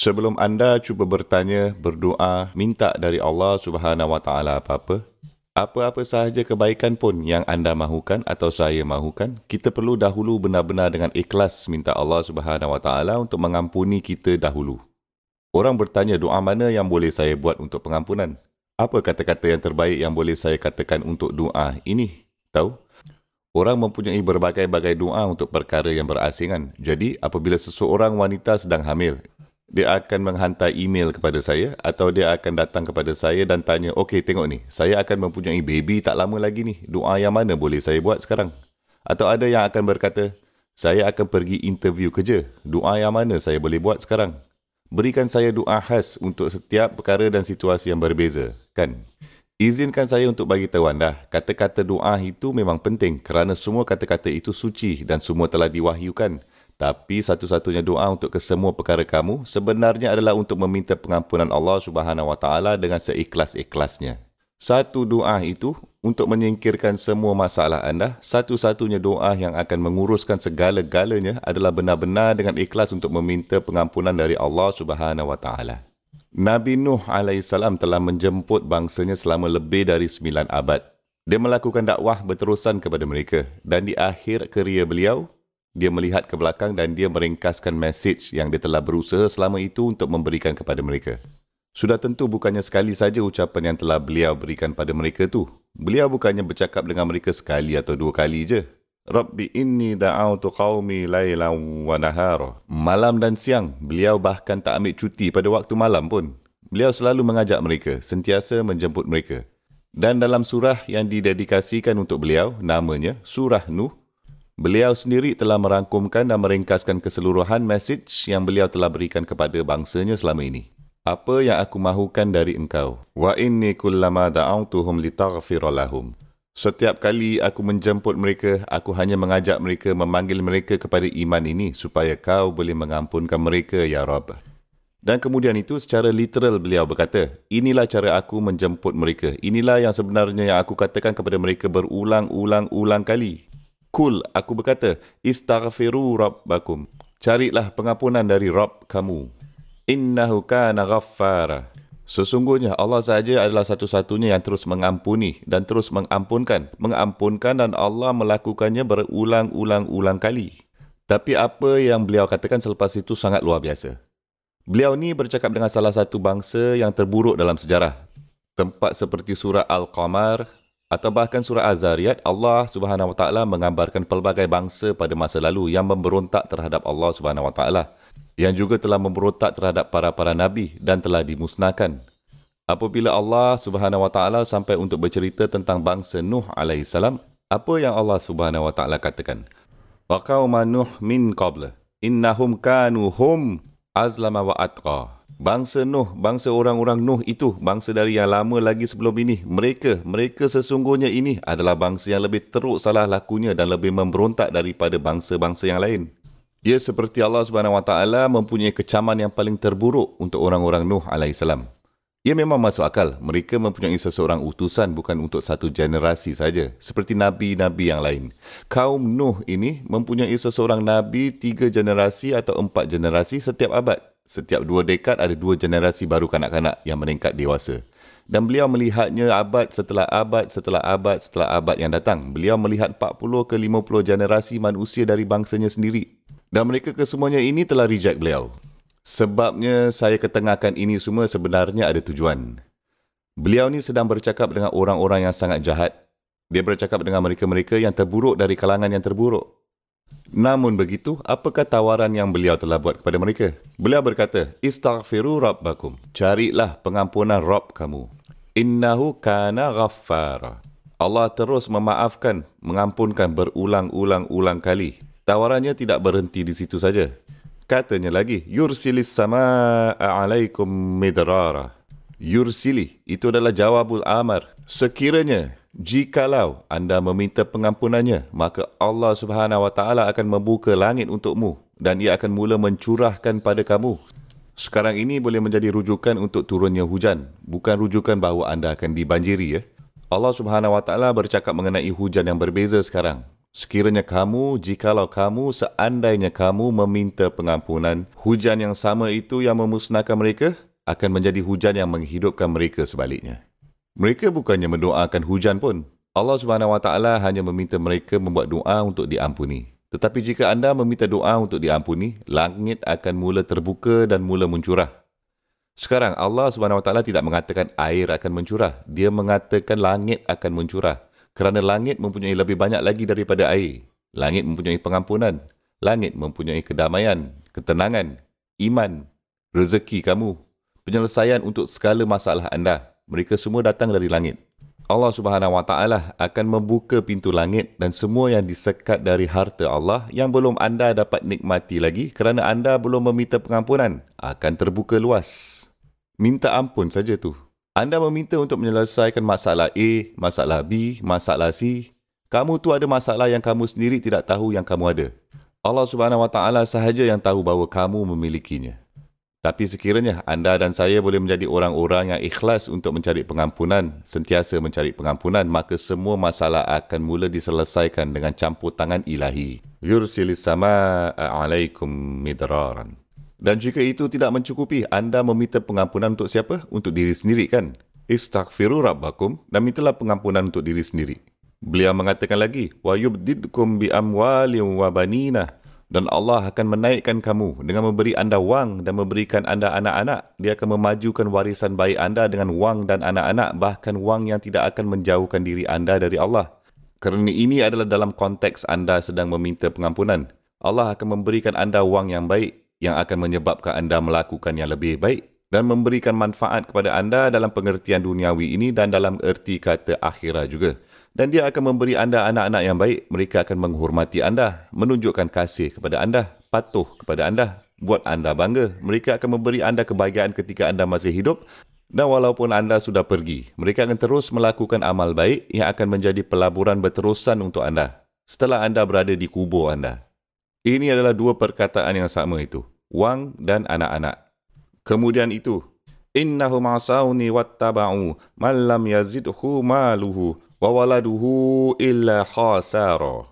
Sebelum anda cuba bertanya, berdoa, minta dari Allah Subhanahu Wa Taala apa-apa, apa-apa sahaja kebaikan pun yang anda mahukan atau saya mahukan, kita perlu dahulu benar-benar dengan ikhlas minta Allah Subhanahu Wa Taala untuk mengampuni kita dahulu. Orang bertanya doa mana yang boleh saya buat untuk pengampunan? Apa kata-kata yang terbaik yang boleh saya katakan untuk doa ini? Tahu? Orang mempunyai berbagai-bagai doa untuk perkara yang berasingan. Jadi, apabila seseorang wanita sedang hamil, dia akan menghantar email kepada saya atau dia akan datang kepada saya dan tanya, okey tengok ni, saya akan mempunyai baby tak lama lagi ni. Doa yang mana boleh saya buat sekarang? Atau ada yang akan berkata, saya akan pergi interview kerja. Doa yang mana saya boleh buat sekarang? Berikan saya doa khas untuk setiap perkara dan situasi yang berbeza, kan? Izinkan saya untuk bagi tahu anda, kata-kata doa itu memang penting kerana semua kata-kata itu suci dan semua telah diwahyukan. Tapi satu-satunya doa untuk kesemua perkara kamu sebenarnya adalah untuk meminta pengampunan Allah Subhanahu Wa Taala dengan seikhlas-ikhlasnya. Satu doa itu untuk menyingkirkan semua masalah anda, satu-satunya doa yang akan menguruskan segala-galanya adalah benar-benar dengan ikhlas untuk meminta pengampunan dari Allah Subhanahu Wa Taala. Nabi Nuh AS telah menjemput bangsanya selama lebih dari 9 abad. Dia melakukan dakwah berterusan kepada mereka dan di akhir kerja beliau, dia melihat ke belakang dan dia meringkaskan mesej yang dia telah berusaha selama itu untuk memberikan kepada mereka. Sudah tentu bukannya sekali saja ucapan yang telah beliau berikan pada mereka tu. Beliau bukannya bercakap dengan mereka sekali atau dua kali je. Rabbi inni da'autu qaumi laylan wa nahara. Malam dan siang, beliau bahkan tak ambil cuti pada waktu malam pun. Beliau selalu mengajak mereka, sentiasa menjemput mereka. Dan dalam surah yang didedikasikan untuk beliau, namanya Surah Nuh, beliau sendiri telah merangkumkan dan meringkaskan keseluruhan mesej yang beliau telah berikan kepada bangsanya selama ini. Apa yang aku mahukan dari engkau? Wa inni kullama da'autuhum litaghfira lahum. Setiap kali aku menjemput mereka, aku hanya mengajak mereka, memanggil mereka kepada iman ini supaya kau boleh mengampunkan mereka, Ya Rabb. Dan kemudian itu secara literal beliau berkata, inilah cara aku menjemput mereka. Inilah yang sebenarnya yang aku katakan kepada mereka berulang-ulang kali. Kul, aku berkata, istaghfiru rabbakum. Carilah pengampunan dari Rabb kamu. Innahu kana ghaffara. Sesungguhnya Allah sahaja adalah satu-satunya yang terus mengampuni dan terus mengampunkan. Mengampunkan dan Allah melakukannya berulang-ulang kali. Tapi apa yang beliau katakan selepas itu sangat luar biasa. Beliau ni bercakap dengan salah satu bangsa yang terburuk dalam sejarah. Tempat seperti surah Al-Qamar atau bahkan surah Az-Zariyat, Allah Subhanahu Wa Taala menggambarkan pelbagai bangsa pada masa lalu yang memberontak terhadap Allah Subhanahu Wa Taala, yang juga telah memberontak terhadap para nabi dan telah dimusnahkan. Apabila Allah Subhanahu Wa Taala sampai untuk bercerita tentang bangsa Nuh AS, apa yang Allah Subhanahu Wa Taala katakan? Wa qauma Nuh min qabla innahum kanu hum azlama wa atqa. Bangsa Nuh, bangsa orang-orang Nuh itu, bangsa dari yang lama lagi sebelum ini, mereka sesungguhnya ini adalah bangsa yang lebih teruk salah lakunya dan lebih memberontak daripada bangsa-bangsa yang lain. Ia seperti Allah Subhanahu Wa Taala mempunyai kecaman yang paling terburuk untuk orang-orang Nuh AS. Ia memang masuk akal. Mereka mempunyai seseorang utusan bukan untuk satu generasi saja, seperti nabi-nabi yang lain. Kaum Nuh ini mempunyai seseorang nabi 3 generasi atau 4 generasi setiap abad. Setiap 2 dekad ada 2 generasi baru kanak-kanak yang meningkat dewasa. Dan beliau melihatnya abad setelah abad setelah abad setelah abad yang datang. Beliau melihat 40 ke 50 generasi manusia dari bangsanya sendiri. Dan mereka kesemuanya ini telah reject beliau. Sebabnya saya ketengahkan ini semua sebenarnya ada tujuan. Beliau ni sedang bercakap dengan orang-orang yang sangat jahat. Dia bercakap dengan mereka-mereka yang terburuk dari kalangan yang terburuk. Namun begitu, apakah tawaran yang beliau telah buat kepada mereka? Beliau berkata, istaghfiru rabbakum. Carilah pengampunan Rabb kamu. Innahu kana ghaffara. Allah terus memaafkan, mengampunkan berulang-ulang kali. Tawarannya tidak berhenti di situ saja. Katanya lagi, yursilis samaa'a 'alaikum midrara. Yursili, itu adalah jawabul amar. Sekiranya, jikalau anda meminta pengampunannya, maka Allah Subhanahu Wa Taala akan membuka langit untukmu dan ia akan mula mencurahkan pada kamu. Sekarang ini boleh menjadi rujukan untuk turunnya hujan, bukan rujukan bahawa anda akan dibanjiri. Allah Subhanahu Wa Taala bercakap mengenai hujan yang berbeza sekarang. Sekiranya kamu, jikalau kamu, seandainya kamu meminta pengampunan, hujan yang sama itu yang memusnahkan mereka akan menjadi hujan yang menghidupkan mereka sebaliknya. Mereka bukannya mendoakan hujan pun. Allah Subhanahu Wa Taala hanya meminta mereka membuat doa untuk diampuni. Tetapi jika anda meminta doa untuk diampuni, langit akan mula terbuka dan mula mencurah. Sekarang Allah Subhanahu Wa Taala tidak mengatakan air akan mencurah. Dia mengatakan langit akan mencurah. Kerana langit mempunyai lebih banyak lagi daripada air. Langit mempunyai pengampunan. Langit mempunyai kedamaian, ketenangan, iman, rezeki kamu, penyelesaian untuk segala masalah anda. Mereka semua datang dari langit. Allah Subhanahu Wa Taala akan membuka pintu langit dan semua yang disekat dari harta Allah yang belum anda dapat nikmati lagi kerana anda belum meminta pengampunan akan terbuka luas. Minta ampun saja tu. Anda meminta untuk menyelesaikan masalah A, masalah B, masalah C. Kamu tu ada masalah yang kamu sendiri tidak tahu yang kamu ada. Allah Subhanahu Wa Taala sahaja yang tahu bahawa kamu memilikinya. Tapi sekiranya anda dan saya boleh menjadi orang-orang yang ikhlas untuk mencari pengampunan, sentiasa mencari pengampunan, maka semua masalah akan mula diselesaikan dengan campur tangan ilahi. Yursilis samaa'a 'alaikum midraran. Dan jika itu tidak mencukupi, anda meminta pengampunan untuk siapa? Untuk diri sendiri kan? Istaghfiru rabbakum, dan mintalah pengampunan untuk diri sendiri. Beliau mengatakan lagi, wa yubdidkum bi amwalin wa banina. Dan Allah akan menaikkan kamu dengan memberi anda wang dan memberikan anda anak-anak. Dia akan memajukan warisan baik anda dengan wang dan anak-anak, bahkan wang yang tidak akan menjauhkan diri anda dari Allah. Kerana ini adalah dalam konteks anda sedang meminta pengampunan. Allah akan memberikan anda wang yang baik, yang akan menyebabkan anda melakukan yang lebih baik dan memberikan manfaat kepada anda dalam pengertian duniawi ini dan dalam erti kata akhirat juga. Dan dia akan memberi anda anak-anak yang baik. Mereka akan menghormati anda, menunjukkan kasih kepada anda, patuh kepada anda, buat anda bangga. Mereka akan memberi anda kebahagiaan ketika anda masih hidup dan walaupun anda sudah pergi. Mereka akan terus melakukan amal baik yang akan menjadi pelaburan berterusan untuk anda setelah anda berada di kubur anda. Ini adalah dua perkataan yang sama itu, wang dan anak-anak. Kemudian itu, innahum asawni wattaba'u man lam yazidhu maluhu wa waladuhu illa khasara.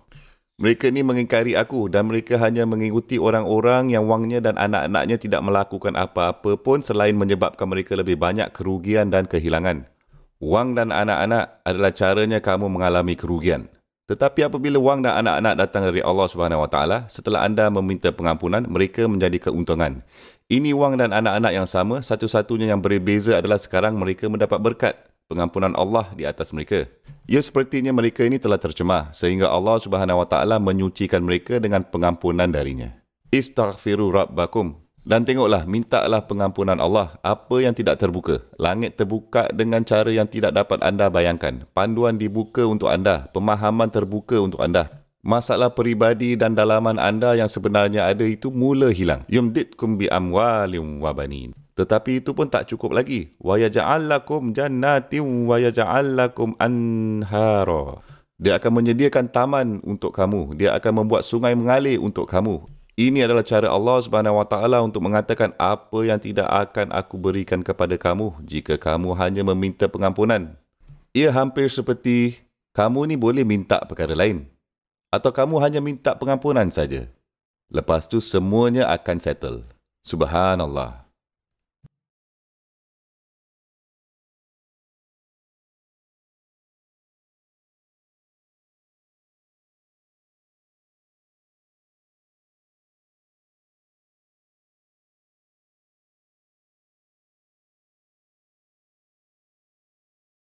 Mereka ni mengingkari aku dan mereka hanya mengikuti orang-orang yang wangnya dan anak-anaknya tidak melakukan apa-apa pun selain menyebabkan mereka lebih banyak kerugian dan kehilangan. Wang dan anak-anak adalah caranya kamu mengalami kerugian. Tetapi apabila wang dan anak-anak datang dari Allah Subhanahu Wa Taala, setelah anda meminta pengampunan, mereka menjadi keuntungan. Ini wang dan anak-anak yang sama, satu-satunya yang berbeza adalah sekarang mereka mendapat berkat, pengampunan Allah di atas mereka. Ya, sepertinya mereka ini telah tercemar, sehingga Allah Subhanahu Wa Taala menyucikan mereka dengan pengampunan darinya. Istaghfiru rabbakum. Dan tengoklah, mintalah pengampunan Allah. Apa yang tidak terbuka? Langit terbuka dengan cara yang tidak dapat anda bayangkan. Panduan dibuka untuk anda. Pemahaman terbuka untuk anda. Masalah peribadi dan dalaman anda yang sebenarnya ada itu mula hilang. Yumdidkum bi amwalin wa banin. Tetapi itu pun tak cukup lagi. Wa yaj'al lakum jannatin wa yaj'al lakum anhara. Dia akan menyediakan taman untuk kamu. Dia akan membuat sungai mengalir untuk kamu. Ini adalah cara Allah Subhanahu Wa Taala untuk mengatakan apa yang tidak akan aku berikan kepada kamu jika kamu hanya meminta pengampunan. Ia hampir seperti kamu ni boleh minta perkara lain. Atau kamu hanya minta pengampunan saja. Lepas tu semuanya akan settle. Subhanallah.